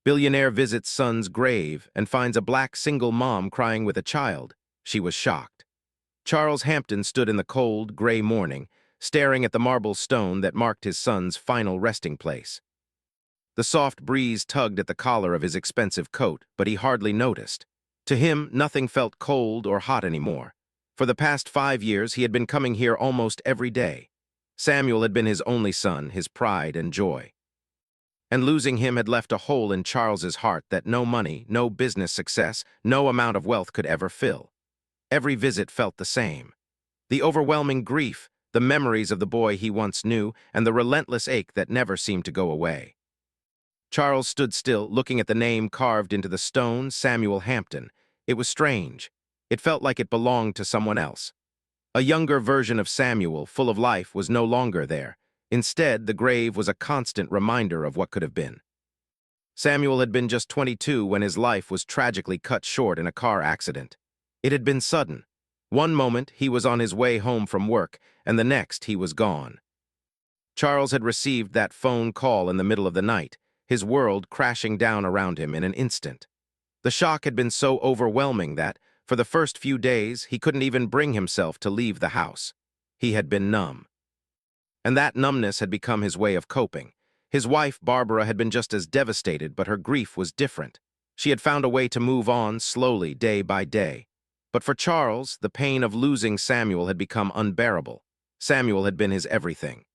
Billionaire visits son's grave and finds a black single mom crying with a child. She was shocked. Charles Hampton stood in the cold, gray morning, staring at the marble stone that marked his son's final resting place. The soft breeze tugged at the collar of his expensive coat, but he hardly noticed. To him, nothing felt cold or hot anymore. For the past 5 years, he had been coming here almost every day. Samuel had been his only son, his pride and joy. And losing him had left a hole in Charles's heart that no money, no business success, no amount of wealth could ever fill. Every visit felt the same. The overwhelming grief, the memories of the boy he once knew, and the relentless ache that never seemed to go away. Charles stood still, looking at the name carved into the stone, Samuel Hampton. It was strange. It felt like it belonged to someone else. A younger version of Samuel, full of life, was no longer there. Instead, the grave was a constant reminder of what could have been. Samuel had been just 22 when his life was tragically cut short in a car accident. It had been sudden. One moment, he was on his way home from work, and the next, he was gone. Charles had received that phone call in the middle of the night, his world crashing down around him in an instant. The shock had been so overwhelming that, for the first few days, he couldn't even bring himself to leave the house. He had been numb. And that numbness had become his way of coping. His wife, Barbara, had been just as devastated, but her grief was different. She had found a way to move on slowly, day by day. But for Charles, the pain of losing Samuel had become unbearable. Samuel had been his everything.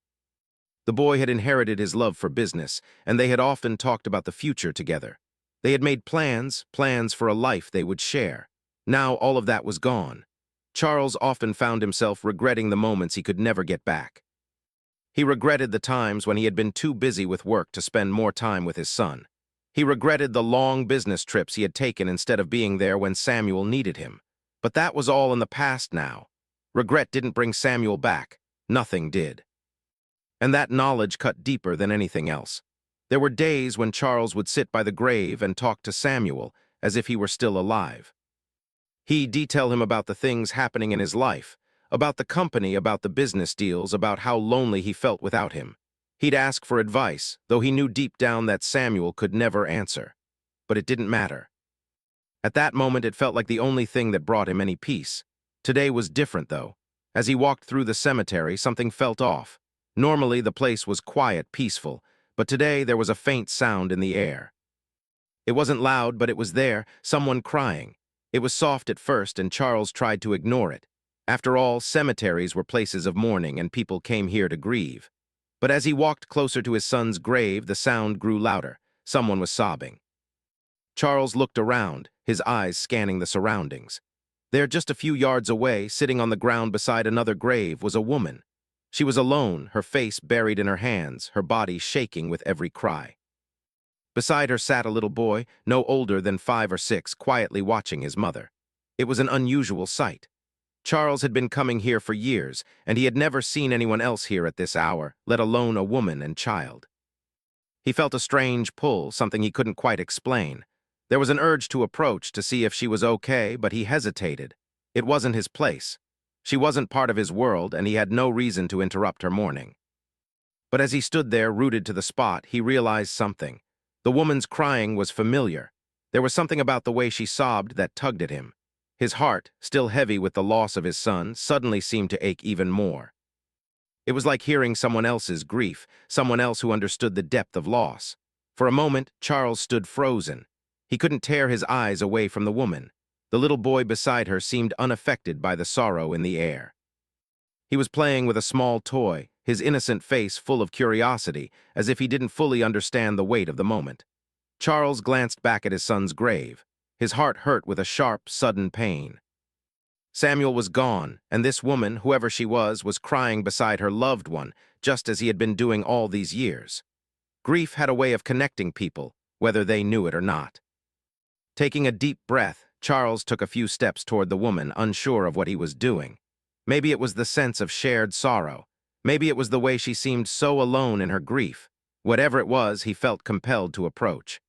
The boy had inherited his love for business, and they had often talked about the future together. They had made plans for a life they would share. Now all of that was gone. Charles often found himself regretting the moments he could never get back. He regretted the times when he had been too busy with work to spend more time with his son. He regretted the long business trips he had taken instead of being there when Samuel needed him. But that was all in the past now. Regret didn't bring Samuel back. Nothing did. And that knowledge cut deeper than anything else. There were days when Charles would sit by the grave and talk to Samuel as if he were still alive. He'd detail him about the things happening in his life, about the company, about the business deals, about how lonely he felt without him. He'd ask for advice, though he knew deep down that Samuel could never answer. But it didn't matter. At that moment, it felt like the only thing that brought him any peace. Today was different, though. As he walked through the cemetery, something felt off. Normally, the place was quiet, peaceful, but today there was a faint sound in the air. It wasn't loud, but it was there, someone crying. It was soft at first, and Charles tried to ignore it. After all, cemeteries were places of mourning, and people came here to grieve. But as he walked closer to his son's grave, the sound grew louder. Someone was sobbing. Charles looked around, his eyes scanning the surroundings. There, just a few yards away, sitting on the ground beside another grave, was a woman. She was alone, her face buried in her hands, her body shaking with every cry. Beside her sat a little boy, no older than 5 or 6, quietly watching his mother. It was an unusual sight. Charles had been coming here for years, and he had never seen anyone else here at this hour, let alone a woman and child. He felt a strange pull, something he couldn't quite explain. There was an urge to approach to see if she was okay, but he hesitated. It wasn't his place. She wasn't part of his world, and he had no reason to interrupt her mourning. But as he stood there, rooted to the spot, he realized something. The woman's crying was familiar. There was something about the way she sobbed that tugged at him. His heart, still heavy with the loss of his son, suddenly seemed to ache even more. It was like hearing someone else's grief, someone else who understood the depth of loss. For a moment, Charles stood frozen. He couldn't tear his eyes away from the woman. The little boy beside her seemed unaffected by the sorrow in the air. He was playing with a small toy, his innocent face full of curiosity, as if he didn't fully understand the weight of the moment. Charles glanced back at his son's grave. His heart hurt with a sharp, sudden pain. Samuel was gone, and this woman, whoever she was crying beside her loved one, just as he had been doing all these years. Grief had a way of connecting people, whether they knew it or not. Taking a deep breath, Charles took a few steps toward the woman, unsure of what he was doing. Maybe it was the sense of shared sorrow. Maybe it was the way she seemed so alone in her grief. Whatever it was, he felt compelled to approach.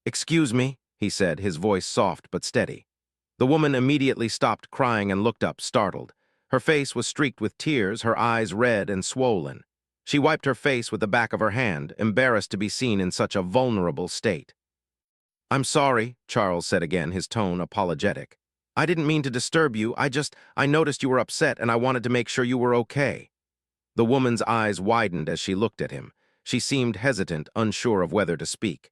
"Excuse me," he said, his voice soft but steady. The woman immediately stopped crying and looked up, startled. Her face was streaked with tears, her eyes red and swollen. She wiped her face with the back of her hand, embarrassed to be seen in such a vulnerable state. I'm sorry, Charles said again, his tone apologetic. I didn't mean to disturb you. I noticed you were upset and I wanted to make sure you were okay. The woman's eyes widened as she looked at him. She seemed hesitant, unsure of whether to speak.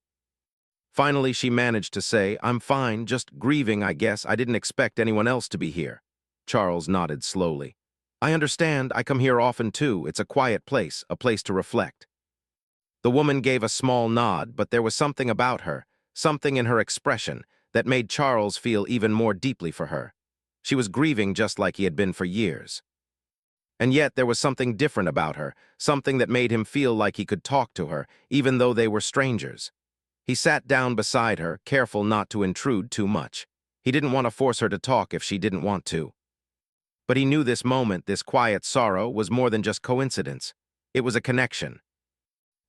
Finally, she managed to say, I'm fine, just grieving, I guess. I didn't expect anyone else to be here. Charles nodded slowly. I understand. I come here often too. It's a quiet place, a place to reflect. The woman gave a small nod, but there was something about her, something in her expression, that made Charles feel even more deeply for her. She was grieving just like he had been for years. And yet there was something different about her, something that made him feel like he could talk to her, even though they were strangers. He sat down beside her, careful not to intrude too much. He didn't want to force her to talk if she didn't want to. But he knew this moment, this quiet sorrow, was more than just coincidence. It was a connection.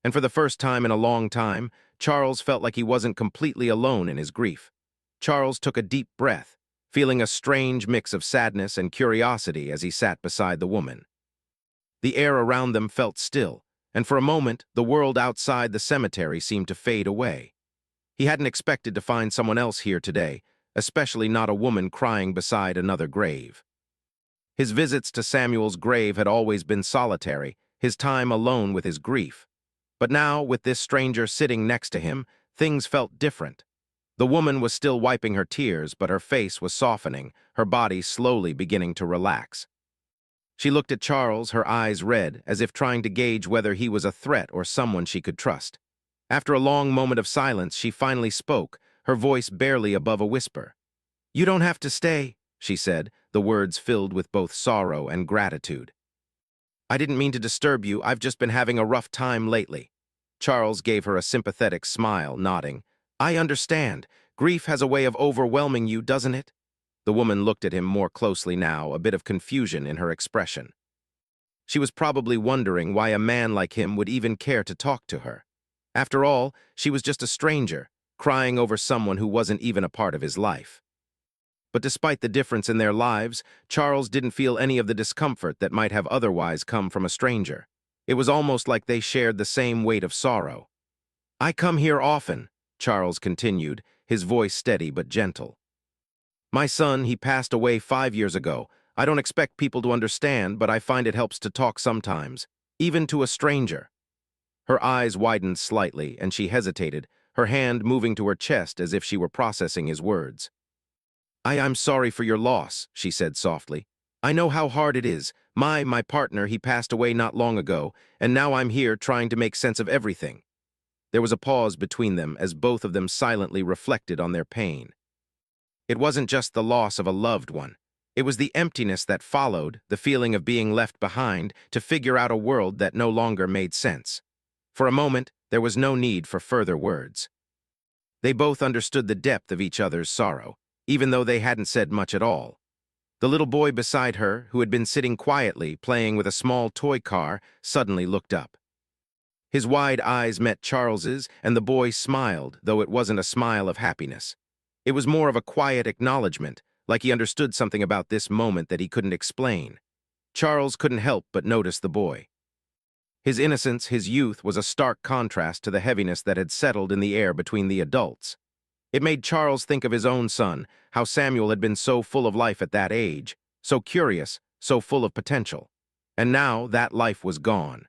And for the first time in a long time, Charles felt like he wasn't completely alone in his grief. Charles took a deep breath, feeling a strange mix of sadness and curiosity as he sat beside the woman. The air around them felt still, and for a moment, the world outside the cemetery seemed to fade away. He hadn't expected to find someone else here today, especially not a woman crying beside another grave. His visits to Samuel's grave had always been solitary, his time alone with his grief. But now, with this stranger sitting next to him, things felt different. The woman was still wiping her tears, but her face was softening, her body slowly beginning to relax. She looked at Charles, her eyes red, as if trying to gauge whether he was a threat or someone she could trust. After a long moment of silence, she finally spoke, her voice barely above a whisper. You don't have to stay, she said, the words filled with both sorrow and gratitude. I didn't mean to disturb you. I've just been having a rough time lately. Charles gave her a sympathetic smile, nodding. I understand. Grief has a way of overwhelming you, doesn't it? The woman looked at him more closely now, a bit of confusion in her expression. She was probably wondering why a man like him would even care to talk to her. After all, she was just a stranger, crying over someone who wasn't even a part of his life. But despite the difference in their lives, Charles didn't feel any of the discomfort that might have otherwise come from a stranger. It was almost like they shared the same weight of sorrow. I come here often, Charles continued, his voice steady but gentle. My son, he passed away 5 years ago. I don't expect people to understand, but I find it helps to talk sometimes, even to a stranger. Her eyes widened slightly, and she hesitated, her hand moving to her chest as if she were processing his words. I'm sorry for your loss, she said softly. I know how hard it is. My partner, he passed away not long ago, and now I'm here trying to make sense of everything. There was a pause between them as both of them silently reflected on their pain. It wasn't just the loss of a loved one. It was the emptiness that followed, the feeling of being left behind to figure out a world that no longer made sense. For a moment, there was no need for further words. They both understood the depth of each other's sorrow, even though they hadn't said much at all. The little boy beside her, who had been sitting quietly, playing with a small toy car, suddenly looked up. His wide eyes met Charles's, and the boy smiled, though it wasn't a smile of happiness. It was more of a quiet acknowledgement, like he understood something about this moment that he couldn't explain. Charles couldn't help but notice the boy. His innocence, his youth, was a stark contrast to the heaviness that had settled in the air between the adults. It made Charles think of his own son, how Samuel had been so full of life at that age, so curious, so full of potential. And now that life was gone.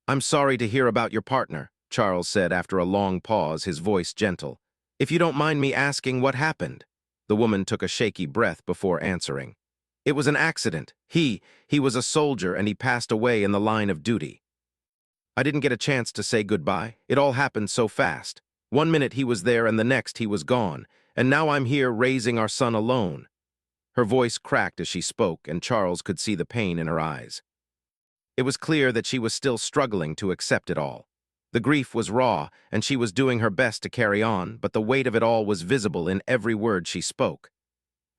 I'm sorry to hear about your partner, Charles said after a long pause, his voice gentle. If you don't mind me asking what happened. The woman took a shaky breath before answering. It was an accident. He was a soldier and he passed away in the line of duty. I didn't get a chance to say goodbye. It all happened so fast. 1 minute he was there and the next he was gone, and now I'm here raising our son alone. Her voice cracked as she spoke, and Charles could see the pain in her eyes. It was clear that she was still struggling to accept it all. The grief was raw, and she was doing her best to carry on, but the weight of it all was visible in every word she spoke.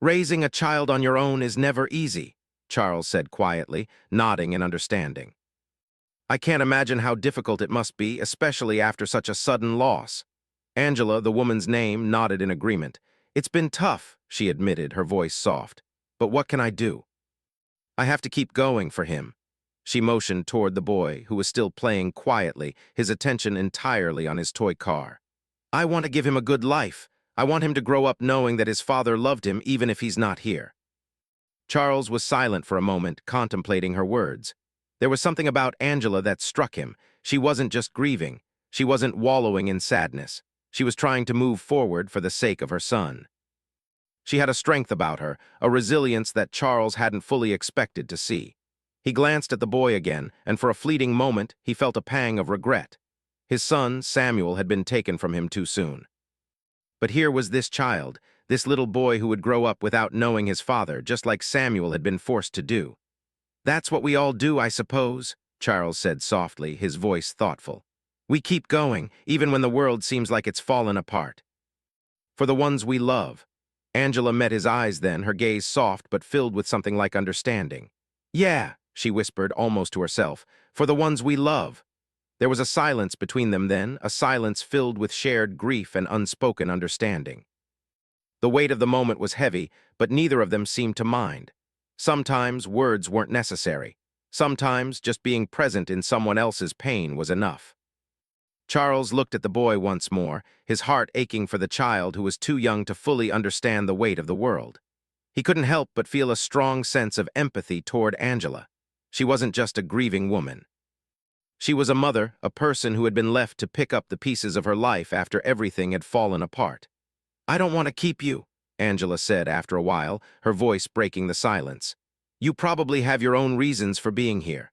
Raising a child on your own is never easy, Charles said quietly, nodding in understanding. I can't imagine how difficult it must be, especially after such a sudden loss. Angela, the woman's name, nodded in agreement. It's been tough, she admitted, her voice soft. But what can I do? I have to keep going for him. She motioned toward the boy, who was still playing quietly, his attention entirely on his toy car. I want to give him a good life. I want him to grow up knowing that his father loved him even if he's not here." Charles was silent for a moment, contemplating her words. There was something about Angela that struck him. She wasn't just grieving. She wasn't wallowing in sadness. She was trying to move forward for the sake of her son. She had a strength about her, a resilience that Charles hadn't fully expected to see. He glanced at the boy again, and for a fleeting moment, he felt a pang of regret. His son, Samuel, had been taken from him too soon. But here was this child, this little boy who would grow up without knowing his father, just like Samuel had been forced to do. "That's what we all do, I suppose," Charles said softly, his voice thoughtful. "We keep going, even when the world seems like it's fallen apart. For the ones we love." Angela met his eyes then, her gaze soft but filled with something like understanding. "Yeah," she whispered, almost to herself, "for the ones we love." There was a silence between them then, a silence filled with shared grief and unspoken understanding. The weight of the moment was heavy, but neither of them seemed to mind. Sometimes words weren't necessary. Sometimes just being present in someone else's pain was enough. Charles looked at the boy once more, his heart aching for the child who was too young to fully understand the weight of the world. He couldn't help but feel a strong sense of empathy toward Angela. She wasn't just a grieving woman. She was a mother, a person who had been left to pick up the pieces of her life after everything had fallen apart. "I don't want to keep you," Angela said after a while, her voice breaking the silence. "You probably have your own reasons for being here.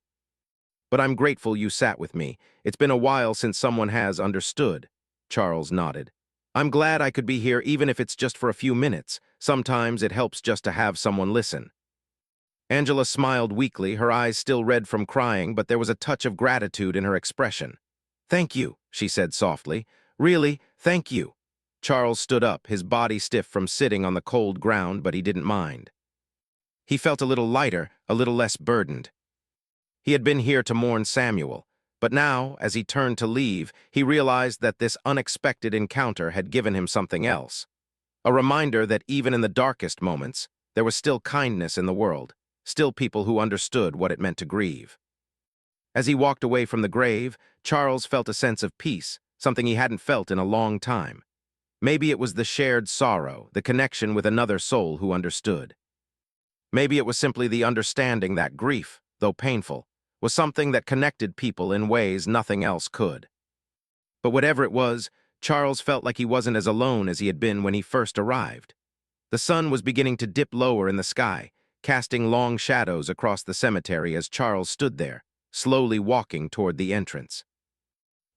But I'm grateful you sat with me. It's been a while since someone has understood." Charles nodded. "I'm glad I could be here even if it's just for a few minutes. Sometimes it helps just to have someone listen." Angela smiled weakly, her eyes still red from crying, but there was a touch of gratitude in her expression. "Thank you," she said softly. "Really, thank you." Charles stood up, his body stiff from sitting on the cold ground, but he didn't mind. He felt a little lighter, a little less burdened. He had been here to mourn Samuel, but now, as he turned to leave, he realized that this unexpected encounter had given him something else. A reminder that even in the darkest moments, there was still kindness in the world, still people who understood what it meant to grieve. As he walked away from the grave, Charles felt a sense of peace, something he hadn't felt in a long time. Maybe it was the shared sorrow, the connection with another soul who understood. Maybe it was simply the understanding that grief, though painful, was something that connected people in ways nothing else could. But whatever it was, Charles felt like he wasn't as alone as he had been when he first arrived. The sun was beginning to dip lower in the sky, casting long shadows across the cemetery as Charles stood there, slowly walking toward the entrance.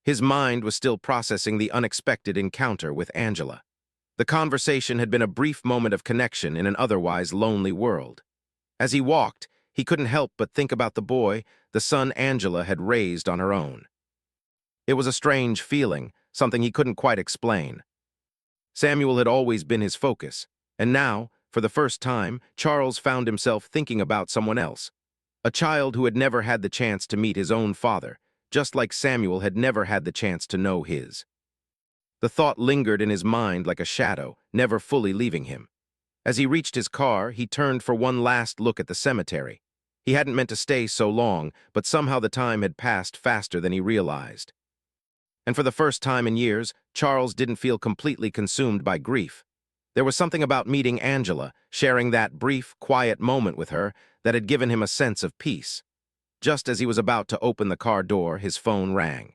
His mind was still processing the unexpected encounter with Angela. The conversation had been a brief moment of connection in an otherwise lonely world. As he walked, he couldn't help but think about the boy, the son Angela had raised on her own. It was a strange feeling, something he couldn't quite explain. Samuel had always been his focus, and now, for the first time, Charles found himself thinking about someone else. A child who had never had the chance to meet his own father, just like Samuel had never had the chance to know his. The thought lingered in his mind like a shadow, never fully leaving him. As he reached his car, he turned for one last look at the cemetery. He hadn't meant to stay so long, but somehow the time had passed faster than he realized. And for the first time in years, Charles didn't feel completely consumed by grief. There was something about meeting Angela, sharing that brief, quiet moment with her, that had given him a sense of peace. Just as he was about to open the car door, his phone rang.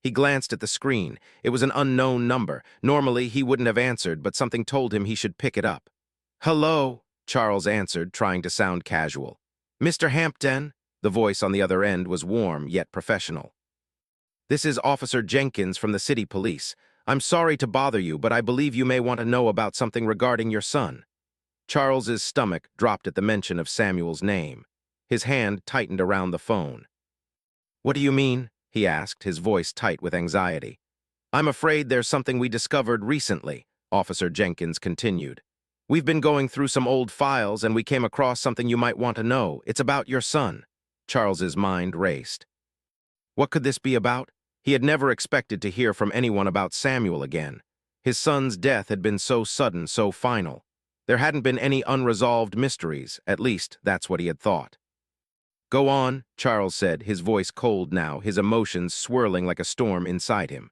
He glanced at the screen. It was an unknown number. Normally, he wouldn't have answered, but something told him he should pick it up. "Hello," Charles answered, trying to sound casual. "Mr. Hampden?" The voice on the other end was warm, yet professional. "This is Officer Jenkins from the city police. I'm sorry to bother you, but I believe you may want to know about something regarding your son." Charles's stomach dropped at the mention of Samuel's name. His hand tightened around the phone. "What do you mean?" he asked, his voice tight with anxiety. "I'm afraid there's something we discovered recently," Officer Jenkins continued. "We've been going through some old files and we came across something you might want to know. It's about your son." Charles's mind raced. What could this be about? He had never expected to hear from anyone about Samuel again. His son's death had been so sudden, so final. There hadn't been any unresolved mysteries, at least that's what he had thought. "Go on," Charles said, his voice cold now, his emotions swirling like a storm inside him.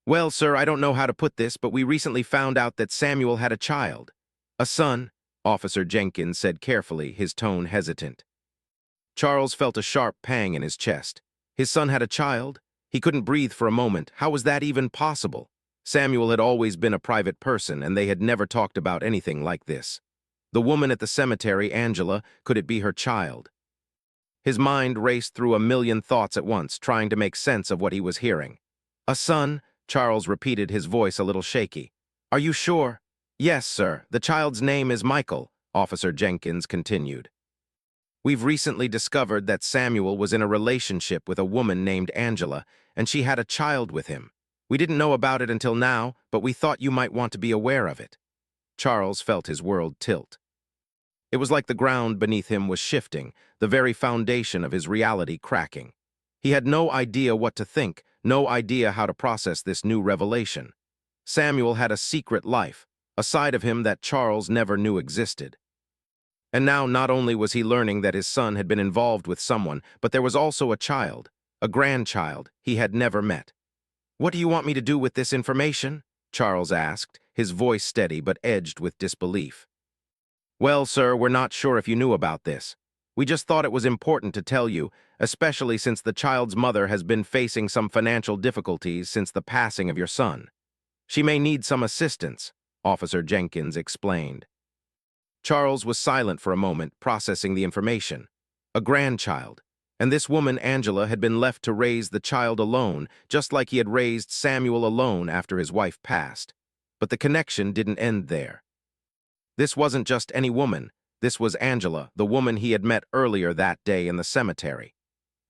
Well, sir, I don't know how to put this, but we recently found out that Samuel had a child. A son, Officer Jenkins said carefully, his tone hesitant. Charles felt a sharp pang in his chest. His son had a child? He couldn't breathe for a moment. How was that even possible? Samuel had always been a private person, and they had never talked about anything like this. The woman at the cemetery, Angela, could it be her child? His mind raced through a million thoughts at once, trying to make sense of what he was hearing. A son? Charles repeated, his voice a little shaky. Are you sure? Yes, sir. The child's name is Michael, Officer Jenkins continued. We've recently discovered that Samuel was in a relationship with a woman named Angela, and she had a child with him. We didn't know about it until now, but we thought you might want to be aware of it. Charles felt his world tilt. It was like the ground beneath him was shifting, the very foundation of his reality cracking. He had no idea what to think, no idea how to process this new revelation. Samuel had a secret life, a side of him that Charles never knew existed. And now not only was he learning that his son had been involved with someone, but there was also a child, a grandchild, he had never met. What do you want me to do with this information? Charles asked, his voice steady but edged with disbelief. Well, sir, we're not sure if you knew about this. We just thought it was important to tell you, especially since the child's mother has been facing some financial difficulties since the passing of your son. She may need some assistance, Officer Jenkins explained. Charles was silent for a moment, processing the information. A grandchild. And this woman, Angela, had been left to raise the child alone, just like he had raised Samuel alone after his wife passed. But the connection didn't end there. This wasn't just any woman. This was Angela, the woman he had met earlier that day in the cemetery.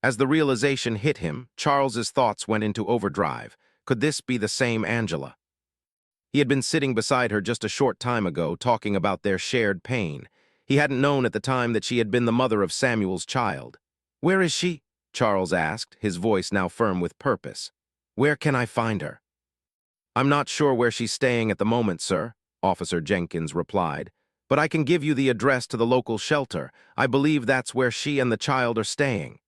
As the realization hit him, Charles's thoughts went into overdrive. Could this be the same Angela? He had been sitting beside her just a short time ago, talking about their shared pain. He hadn't known at the time that she had been the mother of Samuel's child. Where is she? Charles asked, his voice now firm with purpose. Where can I find her? I'm not sure where she's staying at the moment, sir, Officer Jenkins replied, but I can give you the address to the local shelter. I believe that's where she and the child are staying.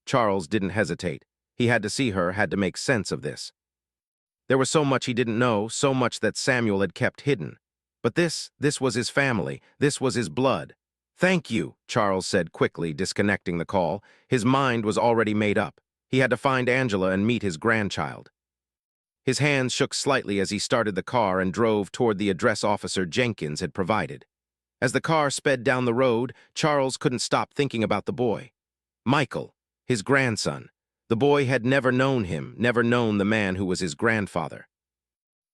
Charles didn't hesitate. He had to see her, had to make sense of this. There was so much he didn't know, so much that Samuel had kept hidden. But this was his family, this was his blood. Thank you, Charles said quickly, disconnecting the call. His mind was already made up. He had to find Angela and meet his grandchild. His hands shook slightly as he started the car and drove toward the address Officer Jenkins had provided. As the car sped down the road, Charles couldn't stop thinking about the boy. Michael, his grandson. The boy had never known him, never known the man who was his grandfather.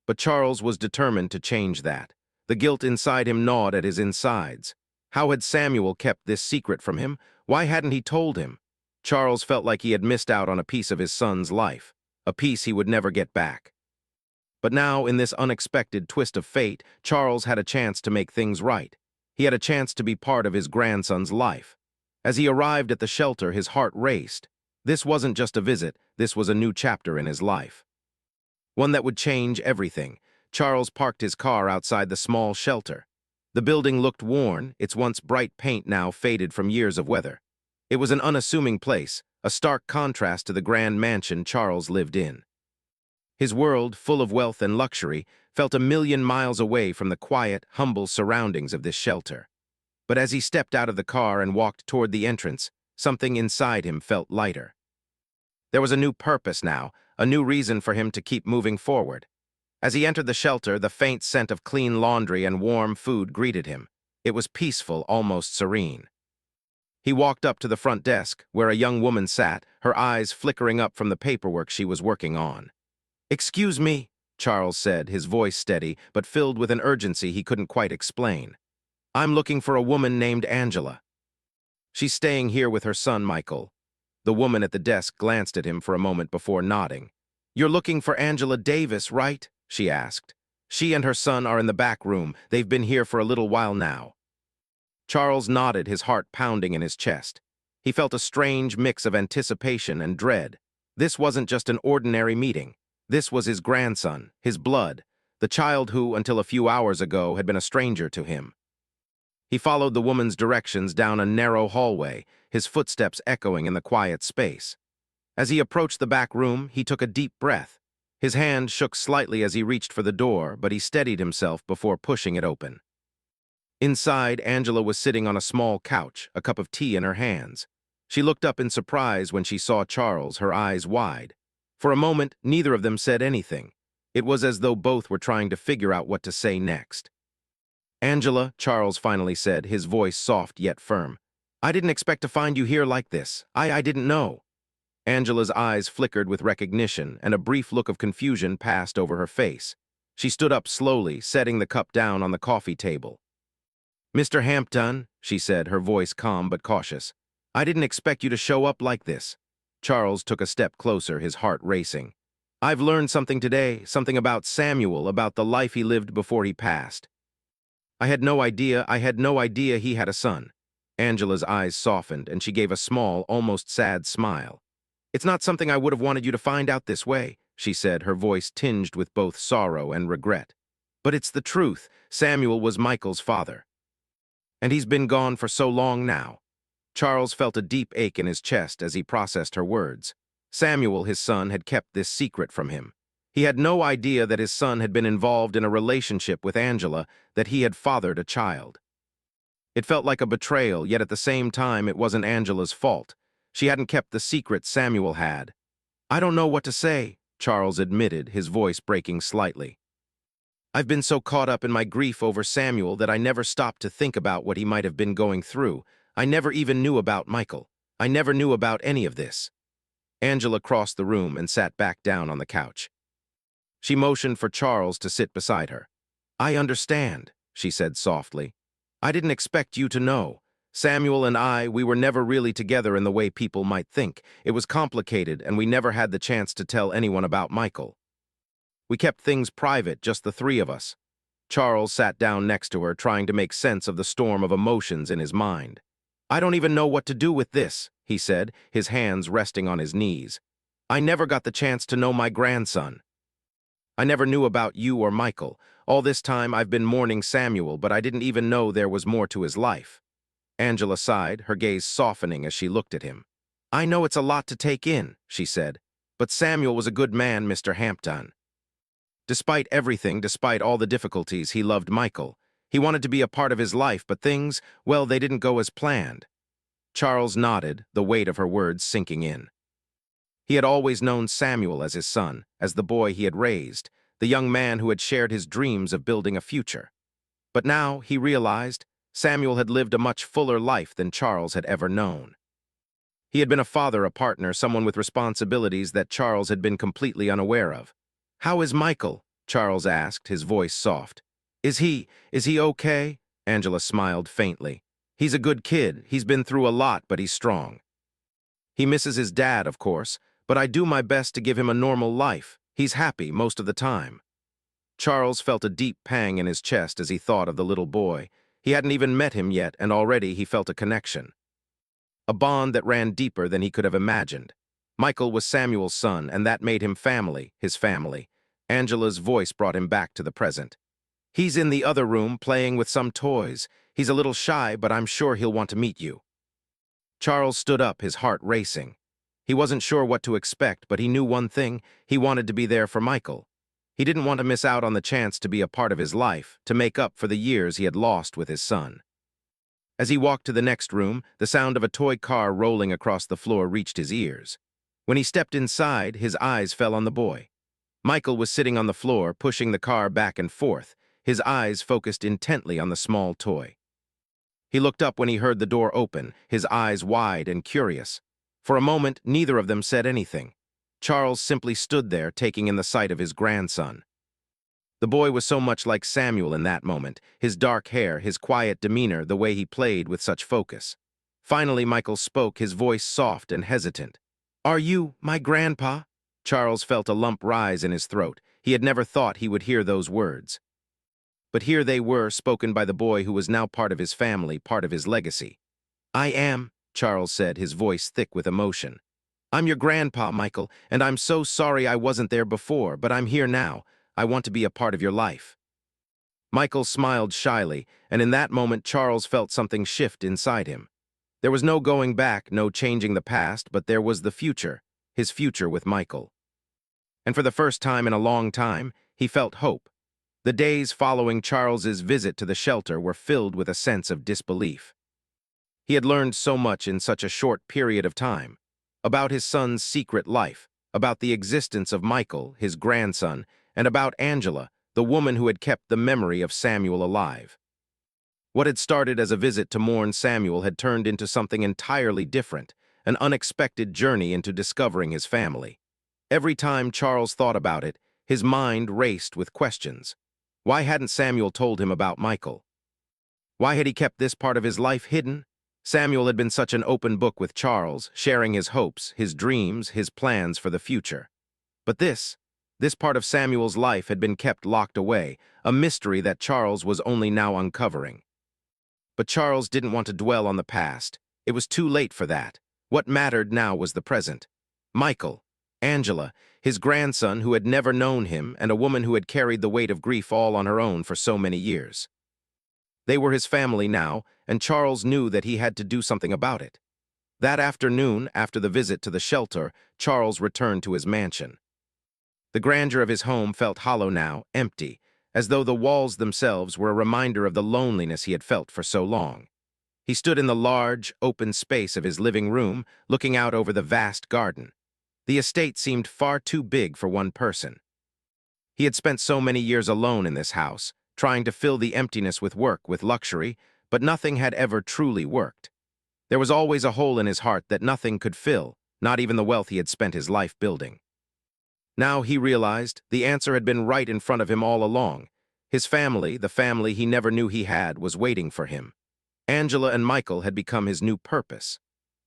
But Charles was determined to change that. The guilt inside him gnawed at his insides. How had Samuel kept this secret from him? Why hadn't he told him? Charles felt like he had missed out on a piece of his son's life, a piece he would never get back. But now, in this unexpected twist of fate, Charles had a chance to make things right. He had a chance to be part of his grandson's life. As he arrived at the shelter, his heart raced. This wasn't just a visit, this was a new chapter in his life. One that would change everything. Charles parked his car outside the small shelter. The building looked worn, its once bright paint now faded from years of weather. It was an unassuming place, a stark contrast to the grand mansion Charles lived in. His world, full of wealth and luxury, felt a million miles away from the quiet, humble surroundings of this shelter. But as he stepped out of the car and walked toward the entrance, something inside him felt lighter. There was a new purpose now, a new reason for him to keep moving forward. As he entered the shelter, the faint scent of clean laundry and warm food greeted him. It was peaceful, almost serene. He walked up to the front desk, where a young woman sat, her eyes flickering up from the paperwork she was working on. "Excuse me," Charles said, his voice steady, but filled with an urgency he couldn't quite explain. "I'm looking for a woman named Angela. She's staying here with her son, Michael." The woman at the desk glanced at him for a moment before nodding. "You're looking for Angela Davis, right?" she asked. "She and her son are in the back room. They've been here for a little while now." Charles nodded, his heart pounding in his chest. He felt a strange mix of anticipation and dread. This wasn't just an ordinary meeting. This was his grandson, his blood, the child who, until a few hours ago, had been a stranger to him. He followed the woman's directions down a narrow hallway, his footsteps echoing in the quiet space. As he approached the back room, he took a deep breath. His hand shook slightly as he reached for the door, but he steadied himself before pushing it open. Inside, Angela was sitting on a small couch, a cup of tea in her hands. She looked up in surprise when she saw Charles, her eyes wide. For a moment, neither of them said anything. It was as though both were trying to figure out what to say next. "Angela," Charles finally said, his voice soft yet firm. "I didn't expect to find you here like this. I didn't know." Angela's eyes flickered with recognition, and a brief look of confusion passed over her face. She stood up slowly, setting the cup down on the coffee table. "Mr. Hampton," she said, her voice calm but cautious, "I didn't expect you to show up like this." Charles took a step closer, his heart racing. "I've learned something today, something about Samuel, about the life he lived before he passed. I had no idea he had a son." Angela's eyes softened, and she gave a small, almost sad smile. "It's not something I would have wanted you to find out this way," she said, her voice tinged with both sorrow and regret. "But it's the truth. Samuel was Michael's father. And he's been gone for so long now." Charles felt a deep ache in his chest as he processed her words. Samuel, his son, had kept this secret from him. He had no idea that his son had been involved in a relationship with Angela, that he had fathered a child. It felt like a betrayal, yet at the same time it wasn't Angela's fault. She hadn't kept the secret Samuel had. "I don't know what to say," Charles admitted, his voice breaking slightly. "I've been so caught up in my grief over Samuel that I never stopped to think about what he might have been going through. I never even knew about Michael. I never knew about any of this." Angela crossed the room and sat back down on the couch. She motioned for Charles to sit beside her. "I understand," she said softly. "I didn't expect you to know. Samuel and we were never really together in the way people might think. It was complicated, and we never had the chance to tell anyone about Michael. We kept things private, just the three of us." Charles sat down next to her, trying to make sense of the storm of emotions in his mind. "I don't even know what to do with this," he said, his hands resting on his knees. "I never got the chance to know my grandson. I never knew about you or Michael. All this time I've been mourning Samuel, but I didn't even know there was more to his life." Angela sighed, her gaze softening as she looked at him. "I know it's a lot to take in," she said, "but Samuel was a good man, Mr. Hampton. Despite everything, despite all the difficulties, he loved Michael. He wanted to be a part of his life, but things, well, they didn't go as planned." Charles nodded, the weight of her words sinking in. He had always known Samuel as his son, as the boy he had raised, the young man who had shared his dreams of building a future. But now, he realized, Samuel had lived a much fuller life than Charles had ever known. He had been a father, a partner, someone with responsibilities that Charles had been completely unaware of. "How is Michael?" Charles asked, his voice soft. Is he okay?" Angela smiled faintly. "He's a good kid. He's been through a lot, but he's strong. He misses his dad, of course, but I do my best to give him a normal life. He's happy most of the time." Charles felt a deep pang in his chest as he thought of the little boy. He hadn't even met him yet, and already he felt a connection. A bond that ran deeper than he could have imagined. Michael was Samuel's son, and that made him family, his family. Angela's voice brought him back to the present. "He's in the other room playing with some toys. He's a little shy, but I'm sure he'll want to meet you." Charles stood up, his heart racing. He wasn't sure what to expect, but he knew one thing: he wanted to be there for Michael. He didn't want to miss out on the chance to be a part of his life, to make up for the years he had lost with his son. As he walked to the next room, the sound of a toy car rolling across the floor reached his ears. When he stepped inside, his eyes fell on the boy. Michael was sitting on the floor, pushing the car back and forth, his eyes focused intently on the small toy. He looked up when he heard the door open, his eyes wide and curious. For a moment, neither of them said anything. Charles simply stood there, taking in the sight of his grandson. The boy was so much like Samuel in that moment, his dark hair, his quiet demeanor, the way he played with such focus. Finally, Michael spoke, his voice soft and hesitant. "Are you my grandpa?" Charles felt a lump rise in his throat. He had never thought he would hear those words. But here they were, spoken by the boy who was now part of his family, part of his legacy. "I am," Charles said, his voice thick with emotion. "I'm your grandpa, Michael, and I'm so sorry I wasn't there before, but I'm here now. I want to be a part of your life." Michael smiled shyly, and in that moment Charles felt something shift inside him. There was no going back, no changing the past, but there was the future, his future with Michael. And for the first time in a long time, he felt hope. The days following Charles's visit to the shelter were filled with a sense of disbelief. He had learned so much in such a short period of time. About his son's secret life, about the existence of Michael, his grandson, and about Angela, the woman who had kept the memory of Samuel alive. What had started as a visit to mourn Samuel had turned into something entirely different, an unexpected journey into discovering his family. Every time Charles thought about it, his mind raced with questions. Why hadn't Samuel told him about Michael? Why had he kept this part of his life hidden? Samuel had been such an open book with Charles, sharing his hopes, his dreams, his plans for the future. But this part of Samuel's life had been kept locked away, a mystery that Charles was only now uncovering. But Charles didn't want to dwell on the past. It was too late for that. What mattered now was the present. Michael, Angela, his grandson who had never known him, and a woman who had carried the weight of grief all on her own for so many years. They were his family now, and Charles knew that he had to do something about it. That afternoon, after the visit to the shelter, Charles returned to his mansion. The grandeur of his home felt hollow now, empty, as though the walls themselves were a reminder of the loneliness he had felt for so long. He stood in the large, open space of his living room, looking out over the vast garden. The estate seemed far too big for one person. He had spent so many years alone in this house, trying to fill the emptiness with work, with luxury, but nothing had ever truly worked. There was always a hole in his heart that nothing could fill, not even the wealth he had spent his life building. Now he realized the answer had been right in front of him all along. His family, the family he never knew he had, was waiting for him. Angela and Michael had become his new purpose.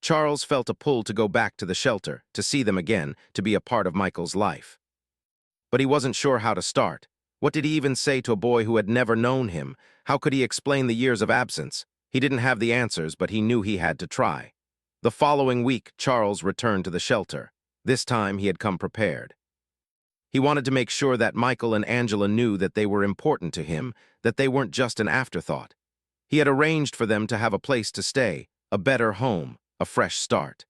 Charles felt a pull to go back to the shelter, to see them again, to be a part of Michael's life. But he wasn't sure how to start. What did he even say to a boy who had never known him? How could he explain the years of absence? He didn't have the answers, but he knew he had to try. The following week, Charles returned to the shelter. This time, he had come prepared. He wanted to make sure that Michael and Angela knew that they were important to him, that they weren't just an afterthought. He had arranged for them to have a place to stay, a better home, a fresh start.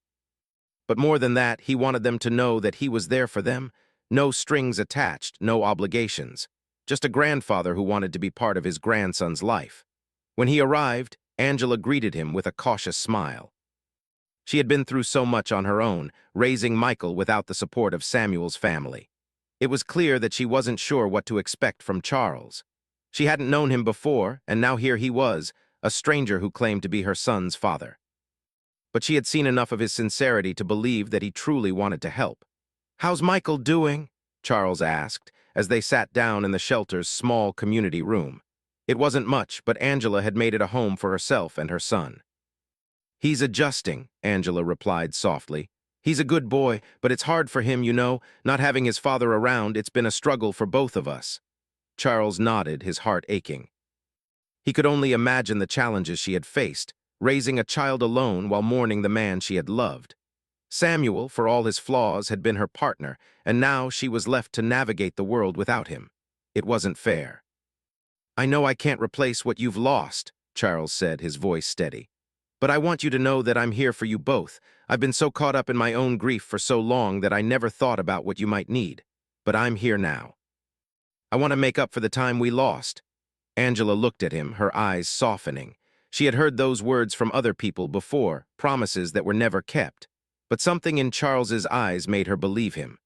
But more than that, he wanted them to know that he was there for them, no strings attached, no obligations, just a grandfather who wanted to be part of his grandson's life. When he arrived, Angela greeted him with a cautious smile. She had been through so much on her own, raising Michael without the support of Samuel's family. It was clear that she wasn't sure what to expect from Charles. She hadn't known him before, and now here he was, a stranger who claimed to be her son's father. But she had seen enough of his sincerity to believe that he truly wanted to help. "How's Michael doing?" Charles asked, as they sat down in the shelter's small community room. It wasn't much, but Angela had made it a home for herself and her son. "He's adjusting," Angela replied softly. "He's a good boy, but it's hard for him, you know, not having his father around. It's been a struggle for both of us." Charles nodded, his heart aching. He could only imagine the challenges she had faced, raising a child alone while mourning the man she had loved. Samuel, for all his flaws, had been her partner, and now she was left to navigate the world without him. It wasn't fair. "I know I can't replace what you've lost," Charles said, his voice steady. "But I want you to know that I'm here for you both. I've been so caught up in my own grief for so long that I never thought about what you might need. But I'm here now. I want to make up for the time we lost." Angela looked at him, her eyes softening. She had heard those words from other people before, promises that were never kept. But something in Charles's eyes made her believe him.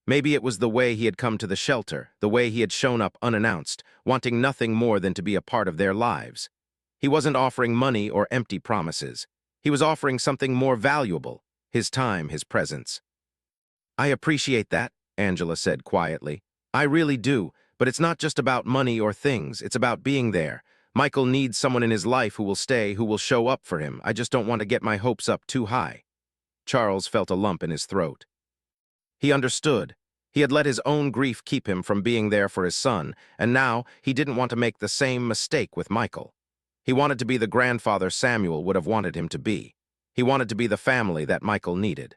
Maybe it was the way he had come to the shelter, the way he had shown up unannounced, wanting nothing more than to be a part of their lives. He wasn't offering money or empty promises. He was offering something more valuable, his time, his presence. "I appreciate that," Angela said quietly. "I really do, but it's not just about money or things, it's about being there. Michael needs someone in his life who will stay, who will show up for him. I just don't want to get my hopes up too high." Charles felt a lump in his throat. He understood. He had let his own grief keep him from being there for his son, and now he didn't want to make the same mistake with Michael. He wanted to be the grandfather Samuel would have wanted him to be. He wanted to be the family that Michael needed.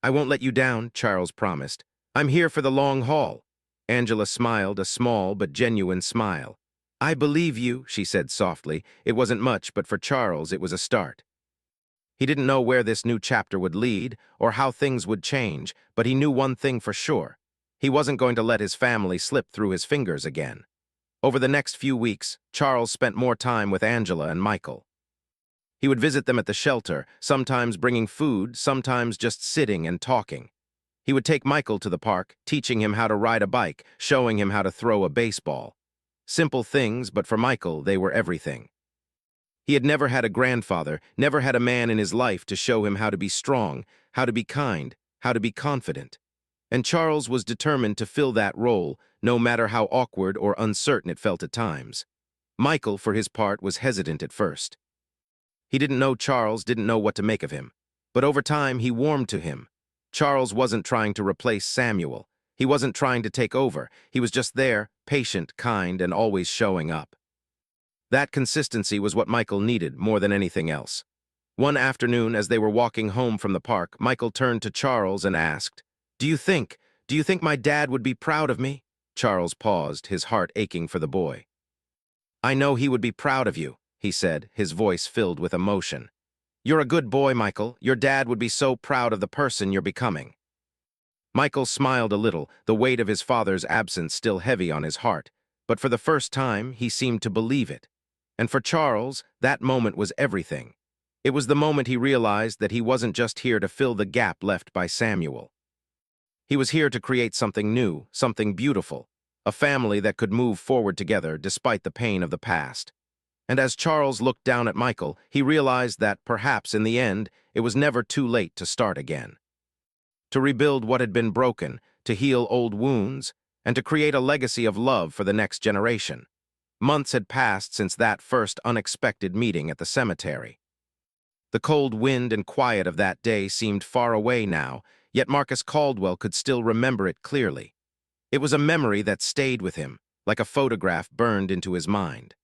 "I won't let you down," Charles promised. "I'm here for the long haul." Angela smiled, a small but genuine smile. "I believe you," she said softly. It wasn't much, but for Charles it was a start. He didn't know where this new chapter would lead or how things would change, but he knew one thing for sure. He wasn't going to let his family slip through his fingers again. Over the next few weeks, Charles spent more time with Angela and Michael. He would visit them at the shelter, sometimes bringing food, sometimes just sitting and talking. He would take Michael to the park, teaching him how to ride a bike, showing him how to throw a baseball. Simple things, but for Michael, they were everything. He had never had a grandfather, never had a man in his life to show him how to be strong, how to be kind, how to be confident. And Charles was determined to fill that role, no matter how awkward or uncertain it felt at times. Michael, for his part, was hesitant at first. He didn't know Charles didn't know what to make of him. But over time, he warmed to him. Charles wasn't trying to replace Samuel. He wasn't trying to take over. He was just there, patient, kind, and always showing up. That consistency was what Michael needed more than anything else. One afternoon, as they were walking home from the park, Michael turned to Charles and asked, Do you think my dad would be proud of me?" Charles paused, his heart aching for the boy. "I know he would be proud of you," he said, his voice filled with emotion. "You're a good boy, Michael. Your dad would be so proud of the person you're becoming." Michael smiled a little, the weight of his father's absence still heavy on his heart, but for the first time, he seemed to believe it. And for Charles, that moment was everything. It was the moment he realized that he wasn't just here to fill the gap left by Samuel. He was here to create something new, something beautiful, a family that could move forward together despite the pain of the past. And as Charles looked down at Michael, he realized that, perhaps in the end, it was never too late to start again. To rebuild what had been broken, to heal old wounds, and to create a legacy of love for the next generation. Months had passed since that first unexpected meeting at the cemetery. The cold wind and quiet of that day seemed far away now, yet Marcus Caldwell could still remember it clearly. It was a memory that stayed with him, like a photograph burned into his mind.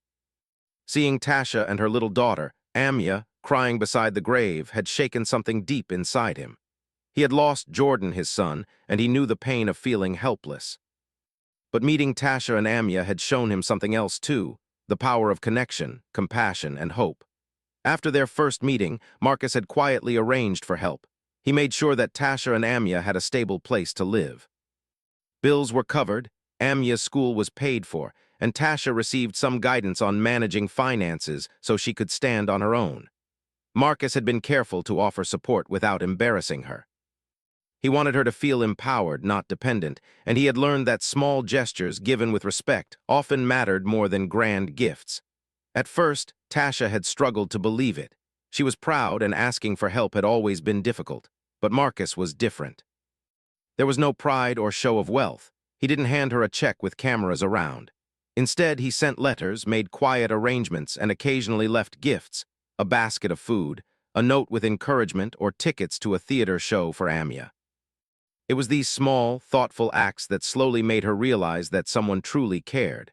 Seeing Tasha and her little daughter, Amya, crying beside the grave had shaken something deep inside him. He had lost Jordan, his son, and he knew the pain of feeling helpless. But meeting Tasha and Amya had shown him something else too, the power of connection, compassion, and hope. After their first meeting, Marcus had quietly arranged for help. He made sure that Tasha and Amya had a stable place to live. Bills were covered, Amya's school was paid for, and Tasha received some guidance on managing finances so she could stand on her own. Marcus had been careful to offer support without embarrassing her. He wanted her to feel empowered, not dependent, and he had learned that small gestures given with respect often mattered more than grand gifts. At first, Tasha had struggled to believe it. She was proud and asking for help had always been difficult, but Marcus was different. There was no pride or show of wealth. He didn't hand her a check with cameras around. Instead, he sent letters, made quiet arrangements, and occasionally left gifts, a basket of food, a note with encouragement, or tickets to a theater show for Amya. It was these small, thoughtful acts that slowly made her realize that someone truly cared.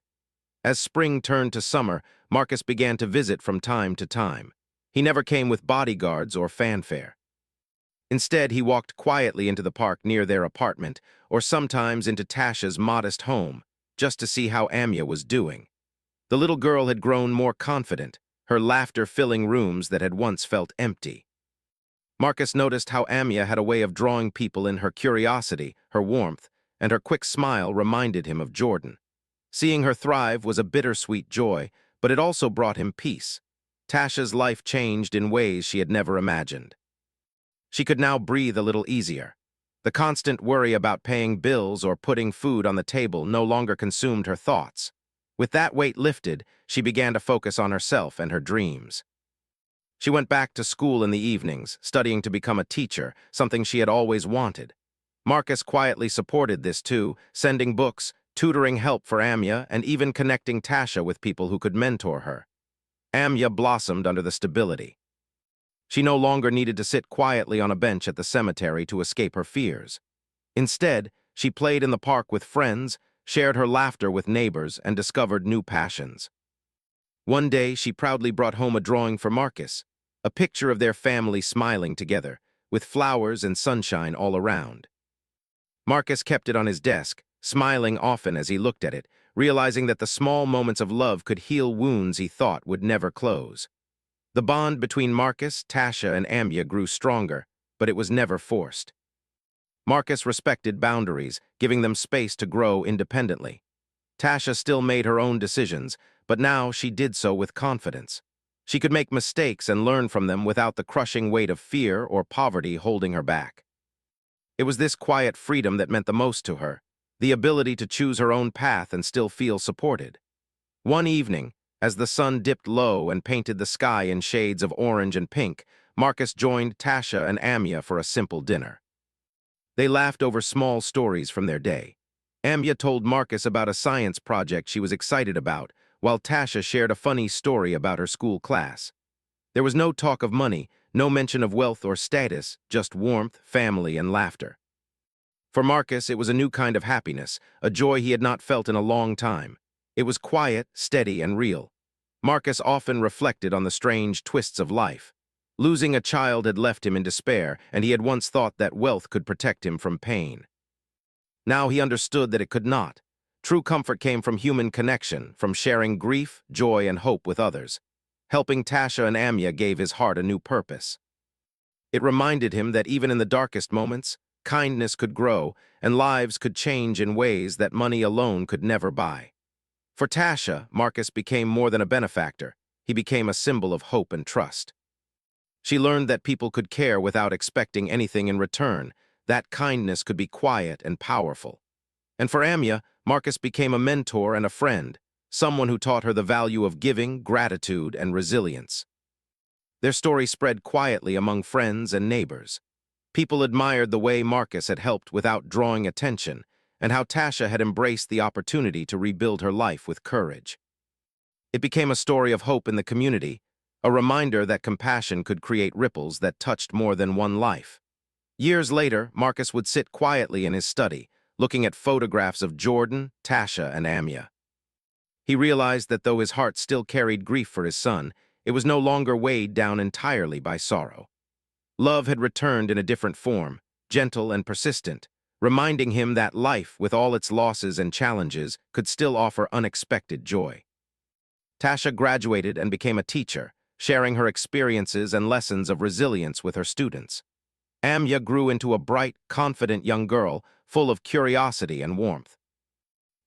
As spring turned to summer, Marcus began to visit from time to time. He never came with bodyguards or fanfare. Instead, he walked quietly into the park near their apartment, or sometimes into Tasha's modest home, just to see how Amya was doing. The little girl had grown more confident, her laughter filling rooms that had once felt empty. Marcus noticed how Amya had a way of drawing people in. Her curiosity, her warmth, and her quick smile reminded him of Jordan. Seeing her thrive was a bittersweet joy, but it also brought him peace. Tasha's life changed in ways she had never imagined. She could now breathe a little easier. The constant worry about paying bills or putting food on the table no longer consumed her thoughts. With that weight lifted, she began to focus on herself and her dreams. She went back to school in the evenings, studying to become a teacher, something she had always wanted. Marcus quietly supported this too, sending books, tutoring help for Amya, and even connecting Tasha with people who could mentor her. Amya blossomed under the stability. She no longer needed to sit quietly on a bench at the cemetery to escape her fears. Instead, she played in the park with friends, shared her laughter with neighbors, and discovered new passions. One day, she proudly brought home a drawing for Marcus, a picture of their family smiling together, with flowers and sunshine all around. Marcus kept it on his desk, smiling often as he looked at it, realizing that the small moments of love could heal wounds he thought would never close. The bond between Marcus, Tasha, and Amya grew stronger, but it was never forced. Marcus respected boundaries, giving them space to grow independently. Tasha still made her own decisions, but now she did so with confidence. She could make mistakes and learn from them without the crushing weight of fear or poverty holding her back. It was this quiet freedom that meant the most to her, the ability to choose her own path and still feel supported. One evening, as the sun dipped low and painted the sky in shades of orange and pink, Marcus joined Tasha and Amya for a simple dinner. They laughed over small stories from their day. Amya told Marcus about a science project she was excited about, while Tasha shared a funny story about her school class. There was no talk of money, no mention of wealth or status, just warmth, family, and laughter. For Marcus, it was a new kind of happiness, a joy he had not felt in a long time. It was quiet, steady, and real. Marcus often reflected on the strange twists of life. Losing a child had left him in despair, and he had once thought that wealth could protect him from pain. Now he understood that it could not. True comfort came from human connection, from sharing grief, joy, and hope with others. Helping Tasha and Amya gave his heart a new purpose. It reminded him that even in the darkest moments, kindness could grow, and lives could change in ways that money alone could never buy. For Tasha, Marcus became more than a benefactor. He became a symbol of hope and trust. She learned that people could care without expecting anything in return, that kindness could be quiet and powerful. And for Amya, Marcus became a mentor and a friend, someone who taught her the value of giving, gratitude, and resilience. Their story spread quietly among friends and neighbors. People admired the way Marcus had helped without drawing attention, and how Tasha had embraced the opportunity to rebuild her life with courage. It became a story of hope in the community, a reminder that compassion could create ripples that touched more than one life. Years later, Marcus would sit quietly in his study, looking at photographs of Jordan, Tasha, and Amya. He realized that though his heart still carried grief for his son, it was no longer weighed down entirely by sorrow. Love had returned in a different form, gentle and persistent, reminding him that life, with all its losses and challenges, could still offer unexpected joy. Tasha graduated and became a teacher, sharing her experiences and lessons of resilience with her students. Amya grew into a bright, confident young girl, full of curiosity and warmth.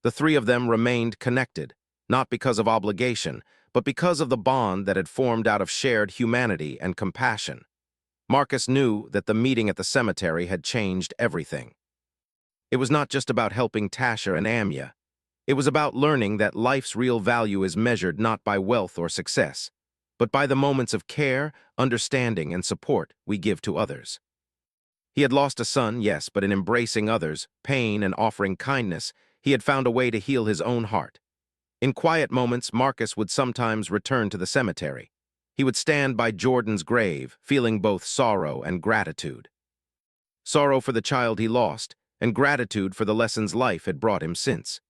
The three of them remained connected, not because of obligation, but because of the bond that had formed out of shared humanity and compassion. Marcus knew that the meeting at the cemetery had changed everything. It was not just about helping Tasha and Amya. It was about learning that life's real value is measured not by wealth or success, but by the moments of care, understanding, and support we give to others. He had lost a son, yes, but in embracing others, pain, and offering kindness, he had found a way to heal his own heart. In quiet moments, Marcus would sometimes return to the cemetery. He would stand by Jordan's grave, feeling both sorrow and gratitude. Sorrow for the child he lost, and gratitude for the lessons life had brought him since.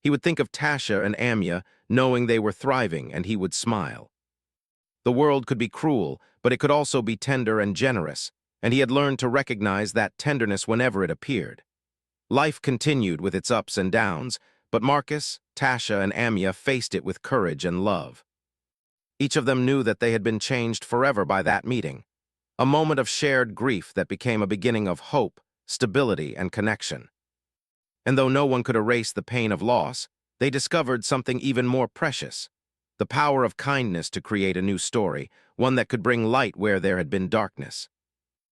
He would think of Tasha and Amya, knowing they were thriving, and he would smile. The world could be cruel, but it could also be tender and generous, and he had learned to recognize that tenderness whenever it appeared. Life continued with its ups and downs, but Marcus, Tasha, and Amya faced it with courage and love. Each of them knew that they had been changed forever by that meeting, a moment of shared grief that became a beginning of hope, stability, and connection. And though no one could erase the pain of loss, they discovered something even more precious: the power of kindness to create a new story, one that could bring light where there had been darkness.